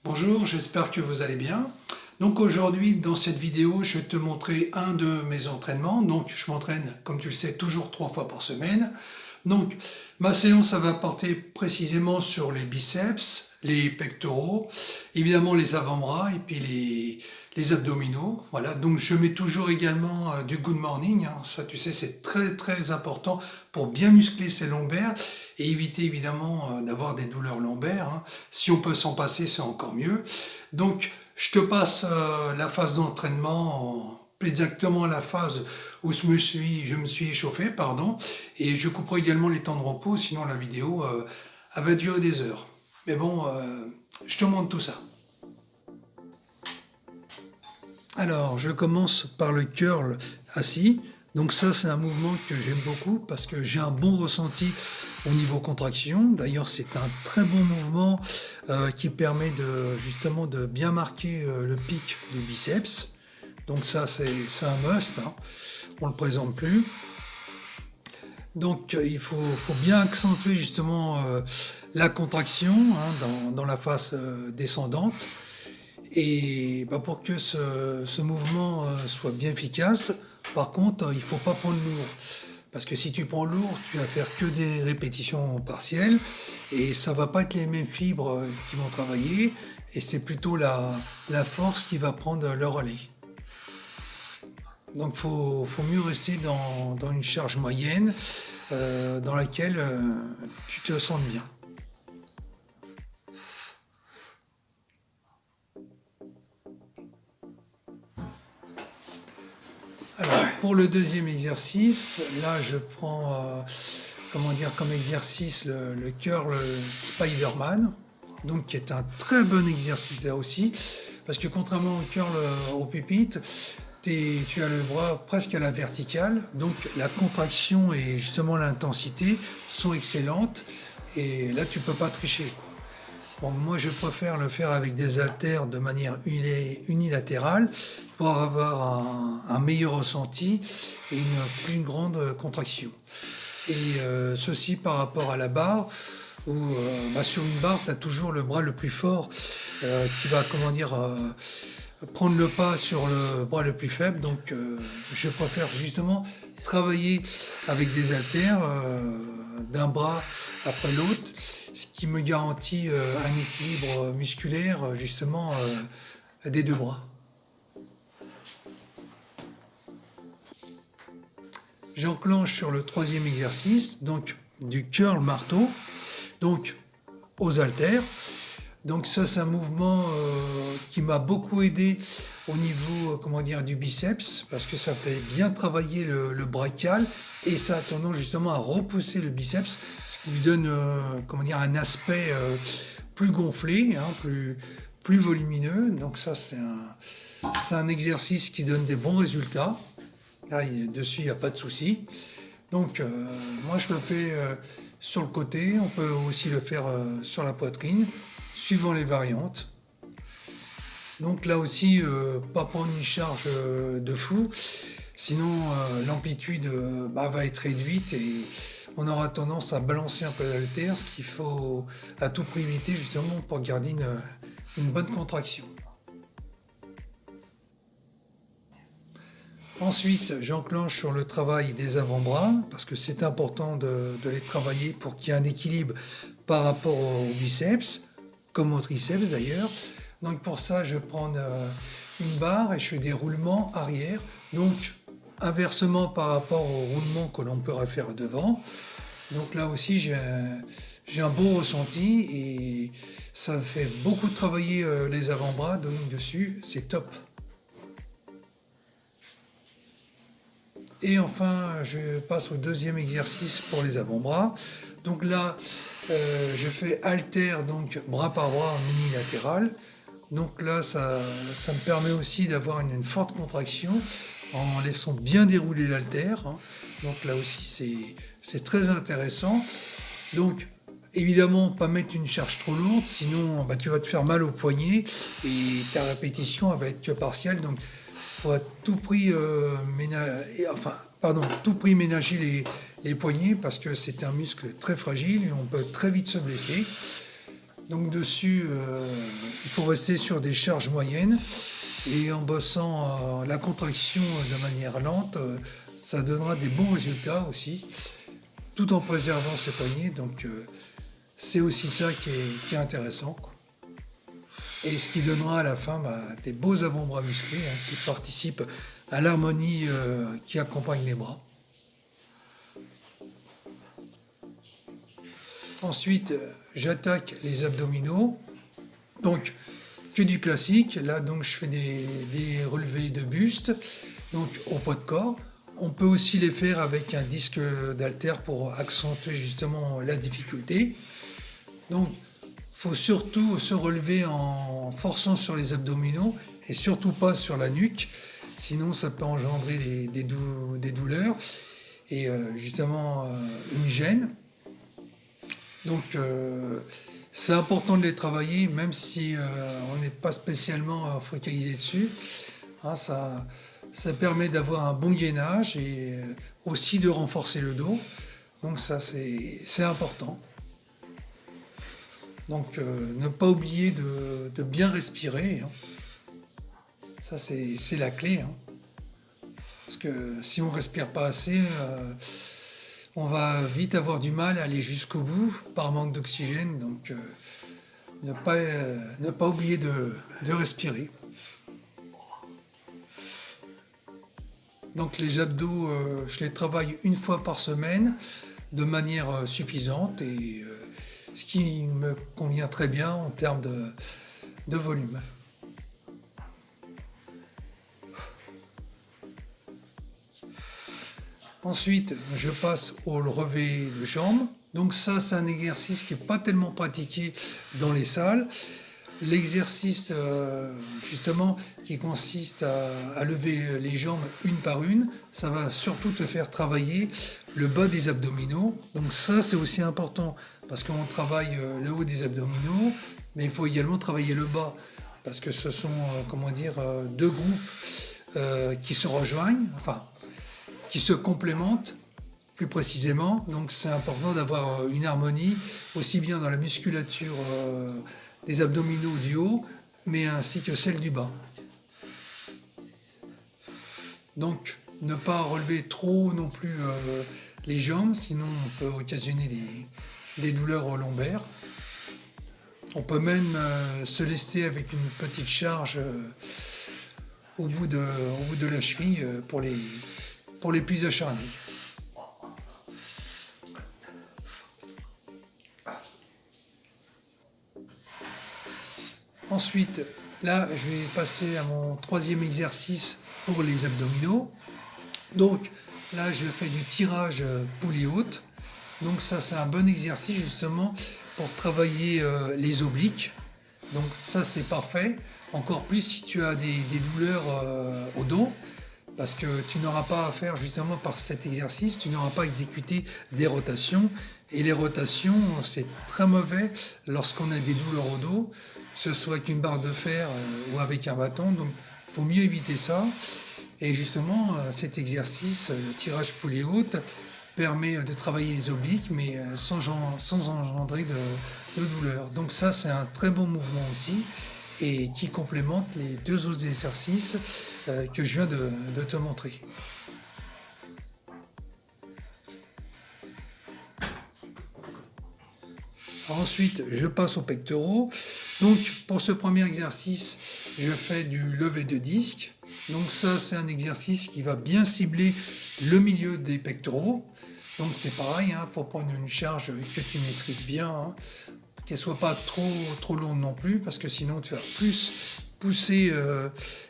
Bonjour, j'espère que vous allez bien. Donc aujourd'hui, dans cette vidéo, je vais te montrer un de mes entraînements. Donc je m'entraîne, comme tu le sais, toujours 3 fois par semaine. Donc ma séance, ça va porter précisément sur les biceps, les pectoraux, évidemment les avant-bras et puis les abdominaux. Voilà, donc je mets toujours également du good morning. Ça, tu sais, c'est très très important pour bien muscler ses lombaires et éviter évidemment d'avoir des douleurs lombaires. Si on peut s'en passer, c'est encore mieux. Donc je te passe la phase d'entraînement, exactement la phase où je me suis échauffé, pardon, et je couperai également les temps de repos, sinon la vidéo elle va durer des heures. Mais bon, je te montre tout ça. Alors, je commence par le curl assis. Donc ça, c'est un mouvement que j'aime beaucoup parce que j'ai un bon ressenti au niveau contraction. D'ailleurs, c'est un très bon mouvement qui permet justement de bien marquer le pic du biceps. Donc ça, c'est un must. On ne le présente plus. Donc il faut bien accentuer justement la contraction dans la phase descendante. Et pour que ce mouvement soit bien efficace, par contre, il ne faut pas prendre lourd. Parce que si tu prends lourd, tu vas faire que des répétitions partielles et ça ne va pas être les mêmes fibres qui vont travailler et c'est plutôt la force qui va prendre le relais. Donc il faut mieux rester dans une charge moyenne dans laquelle tu te sens bien. Alors, pour le deuxième exercice, là je prends comme exercice le curl Spider-Man, donc qui est un très bon exercice là aussi, parce que contrairement au curl au pupitre, tu as le bras presque à la verticale, donc la contraction et justement l'intensité sont excellentes, et là tu peux pas tricher, quoi. Bon, moi je préfère le faire avec des haltères de manière unilatérale pour avoir un meilleur ressenti et une plus grande contraction. Et ceci par rapport à la barre, où sur une barre, tu as toujours le bras le plus fort qui va prendre le pas sur le bras le plus faible. Donc je préfère justement travailler avec des haltères d'un bras après l'autre, ce qui me garantit un équilibre musculaire justement des deux bras. J'enclenche sur le troisième exercice, donc du curl marteau, donc aux haltères. Donc ça, c'est un mouvement qui m'a beaucoup aidé au niveau du biceps, parce que ça fait bien travailler le brachial et ça a tendance justement à repousser le biceps, ce qui lui donne un aspect plus gonflé, plus volumineux. Donc ça, c'est un exercice qui donne des bons résultats. Là, dessus, il n'y a pas de souci. Donc, moi, je le fais sur le côté. On peut aussi le faire sur la poitrine, suivant les variantes. Donc là aussi, pas prendre une charge de fou. Sinon, l'amplitude va être réduite et on aura tendance à balancer un peu l'haltère, ce qu'il faut à tout prix éviter justement pour garder une bonne contraction. Ensuite, j'enclenche sur le travail des avant-bras, parce que c'est important de les travailler pour qu'il y ait un équilibre par rapport au biceps, comme au triceps d'ailleurs. Donc pour ça, je prends une barre et je fais des roulements arrière, donc inversement par rapport au roulement que l'on peut faire devant. Donc là aussi, j'ai un bon ressenti et ça fait beaucoup travailler les avant-bras, donc dessus, c'est top. Et enfin, je passe au deuxième exercice pour les avant-bras. Donc là, je fais haltère, donc bras par bras en unilatéral. Donc là, ça me permet aussi d'avoir une forte contraction en laissant bien dérouler l'haltère. Donc là aussi, c'est très intéressant. Donc, évidemment, pas mettre une charge trop lourde, sinon tu vas te faire mal au poignet et ta répétition elle va être que partielle. Donc, il faut à tout prix ménager les poignets parce que c'est un muscle très fragile et on peut très vite se blesser. Donc dessus, il faut rester sur des charges moyennes et en bossant la contraction de manière lente, ça donnera des bons résultats aussi, tout en préservant ses poignets. Donc c'est aussi ça qui est intéressant, quoi. Et ce qui donnera à la fin des beaux avant-bras musclés, hein, qui participent à l'harmonie qui accompagne les bras. Ensuite, j'attaque les abdominaux. Donc, que du classique. Là, donc, je fais des relevés de buste, donc au poids de corps. On peut aussi les faire avec un disque d'haltère pour accentuer justement la difficulté. Donc, il faut surtout se relever en forçant sur les abdominaux et surtout pas sur la nuque. Sinon, ça peut engendrer des douleurs et justement une gêne. Donc, c'est important de les travailler, même si on n'est pas spécialement focalisé dessus. Hein, ça permet d'avoir un bon gainage et aussi de renforcer le dos. Donc ça, c'est important. Donc, ne pas oublier de bien respirer, hein. Ça, c'est la clé, hein. Parce que si on ne respire pas assez, on va vite avoir du mal à aller jusqu'au bout par manque d'oxygène. Donc, ne pas oublier de respirer. Donc les abdos, je les travaille une fois par semaine de manière suffisante et ce qui me convient très bien en termes de volume. Ensuite, je passe au relevé de jambes. Donc ça, c'est un exercice qui n'est pas tellement pratiqué dans les salles. L'exercice, justement, qui consiste à lever les jambes une par une, ça va surtout te faire travailler le bas des abdominaux. Donc ça, c'est aussi important parce qu'on travaille le haut des abdominaux, mais il faut également travailler le bas parce que ce sont, deux groupes qui se rejoignent, enfin, qui se complémentent plus précisément. Donc c'est important d'avoir une harmonie aussi bien dans la musculature des abdominaux du haut, mais ainsi que celle du bas. Donc ne pas relever trop non plus les jambes, sinon on peut occasionner des douleurs lombaires. On peut même se lester avec une petite charge au bout de la cheville pour les plus acharnés. Ensuite, là, je vais passer à mon troisième exercice pour les abdominaux. Donc, là, je fais du tirage poulie haute. Donc, ça, c'est un bon exercice justement pour travailler les obliques. Donc, ça, c'est parfait. Encore plus si tu as des douleurs au dos, parce que tu n'auras pas à faire justement par cet exercice, tu n'auras pas à exécuter des rotations. Et les rotations, c'est très mauvais lorsqu'on a des douleurs au dos, que ce soit avec une barre de fer ou avec un bâton. Donc, il faut mieux éviter ça. Et justement, cet exercice, le tirage poulie haute, permet de travailler les obliques, mais sans engendrer de douleur. Donc ça, c'est un très bon mouvement aussi, et qui complémente les deux autres exercices que je viens de te montrer. Ensuite, je passe aux pectoraux. Donc, pour ce premier exercice, je fais du lever de disque. Donc ça, c'est un exercice qui va bien cibler le milieu des pectoraux. Donc c'est pareil, il faut prendre une charge que tu maîtrises bien, hein, qu'elle ne soit pas trop lourde non plus, parce que sinon tu vas plus pousser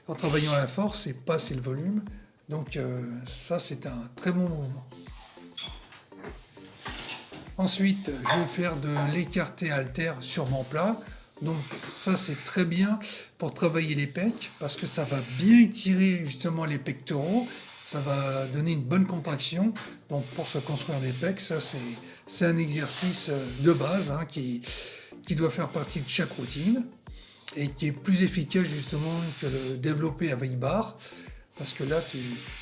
en travaillant la force et pas assez le volume. Donc ça, c'est un très bon mouvement. Ensuite, je vais faire de l'écarté haltère sur mon plat. Donc ça, c'est très bien pour travailler les pecs parce que ça va bien étirer justement les pectoraux. Ça va donner une bonne contraction. Donc pour se construire des pecs, ça c'est un exercice de base qui doit faire partie de chaque routine et qui est plus efficace justement que le développer avec barre. Parce que là,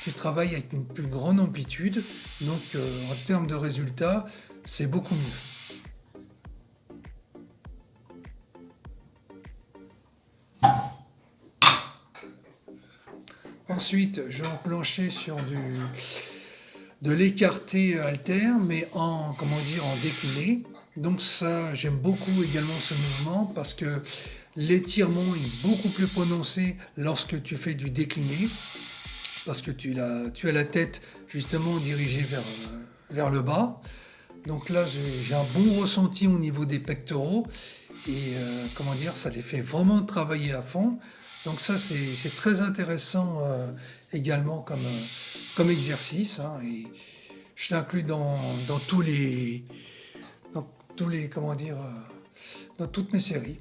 tu travailles avec une plus grande amplitude. Donc en termes de résultats, c'est beaucoup mieux. Ensuite, je vais enclencher sur de l'écarté halter, mais en, comment dire, en décliné. Donc ça, j'aime beaucoup également ce mouvement parce que l'étirement est beaucoup plus prononcé lorsque tu fais du décliné, parce que tu as la tête justement dirigée vers le bas. Donc là, j'ai un bon ressenti au niveau des pectoraux et comment dire, ça les fait vraiment travailler à fond. Donc ça, c'est très intéressant également comme exercice, hein, et je l'inclus dans tous les, comment dire, dans toutes mes séries.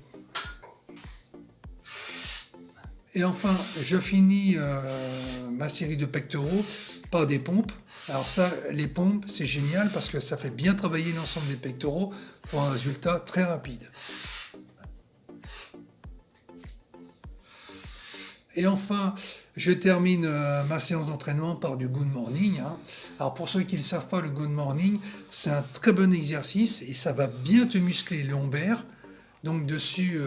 Et enfin, je finis ma série de pectoraux par des pompes. Alors ça, les pompes, c'est génial parce que ça fait bien travailler l'ensemble des pectoraux pour un résultat très rapide. Et enfin, je termine ma séance d'entraînement par du good morning, hein. Alors pour ceux qui ne le savent pas, le good morning, c'est un très bon exercice et ça va bien te muscler les lombaires. Donc dessus,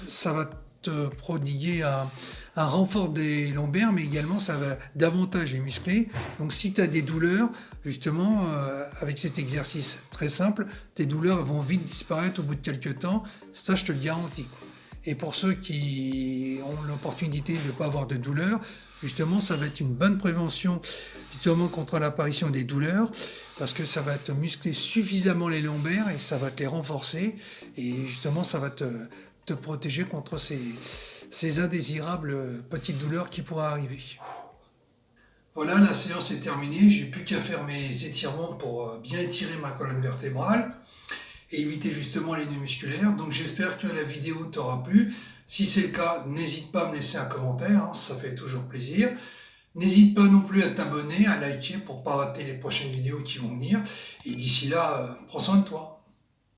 ça va te prodiguer un renfort des lombaires, mais également ça va davantage les muscler. Donc si tu as des douleurs, justement, avec cet exercice très simple, tes douleurs vont vite disparaître au bout de quelques temps. Ça, je te le garantis. Et pour ceux qui ont l'opportunité de ne pas avoir de douleurs, justement, ça va être une bonne prévention justement contre l'apparition des douleurs, parce que ça va te muscler suffisamment les lombaires et ça va te les renforcer, et justement, ça va te protéger contre ces indésirables petites douleurs qui pourraient arriver. Voilà, la séance est terminée, j'ai plus qu'à faire mes étirements pour bien étirer ma colonne vertébrale et éviter justement les nœuds musculaires. Donc j'espère que la vidéo t'aura plu. Si c'est le cas, n'hésite pas à me laisser un commentaire, hein, ça fait toujours plaisir. N'hésite pas non plus à t'abonner, à liker pour ne pas rater les prochaines vidéos qui vont venir. Et d'ici là, prends soin de toi.